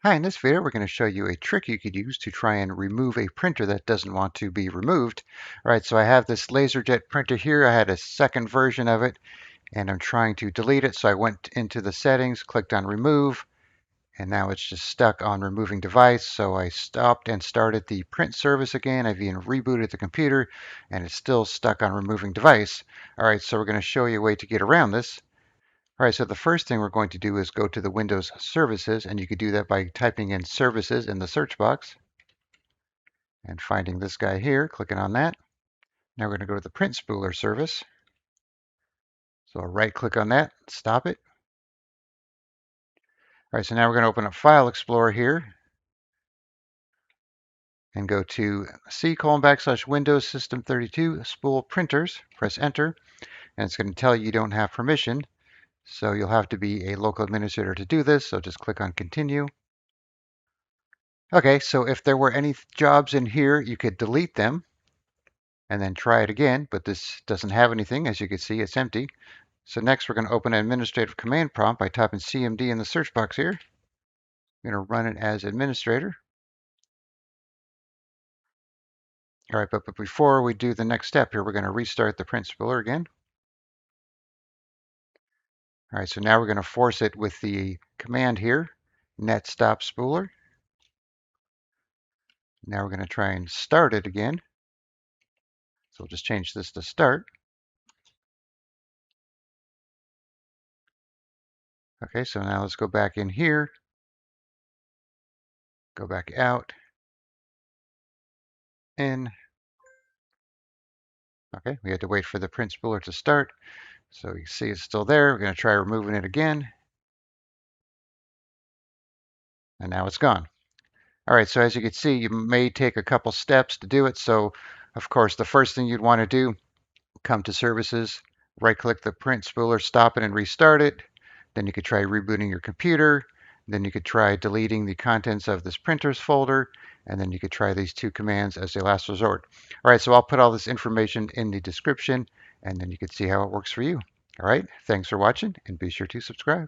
Hi, in this video we're going to show you a trick you could use to try and remove a printer that doesn't want to be removed. All right, so I have this LaserJet printer here. I had a second version of it and I'm trying to delete it. So I went into the settings, clicked on remove, and now it's just stuck on removing device. So I stopped and started the print service again. I've even rebooted the computer and it's still stuck on removing device. All right, so we're going to show you a way to get around this. All right, so the first thing we're going to do is go to the Windows Services, and you could do that by typing in Services in the search box and finding this guy here, clicking on that. Now we're going to go to the Print Spooler service. So I'll right click on that, stop it. All right, so now we're going to open up File Explorer here and go to C:\Windows System 32 Spool Printers. Press Enter, and it's going to tell you don't have permission. So you'll have to be a local administrator to do this. So just click on Continue. Okay, so if there were any jobs in here, you could delete them and then try it again, but this doesn't have anything. As you can see, it's empty. So next we're going to open an administrative command prompt by typing CMD in the search box here. I'm going to run it as administrator. All right, but before we do the next step here, we're going to restart the print spooler again. All right, so now we're going to force it with the command here, net stop spooler. Now we're going to try and start it again. So we'll just change this to start. Okay, so now let's go back in here, go back out, in. Okay, we had to wait for the print spooler to start. So you see it's still there. We're going to try removing it again. And now it's gone. All right, so as you can see, you may take a couple steps to do it. So, of course, the first thing you'd want to do, come to Services, right-click the print spooler, stop it, and restart it. Then you could try rebooting your computer. Then you could try deleting the contents of this printers folder. And then you could try these two commands as a last resort. All right, so I'll put all this information in the description, and then you can see how it works for you. All right, thanks for watching, and be sure to subscribe.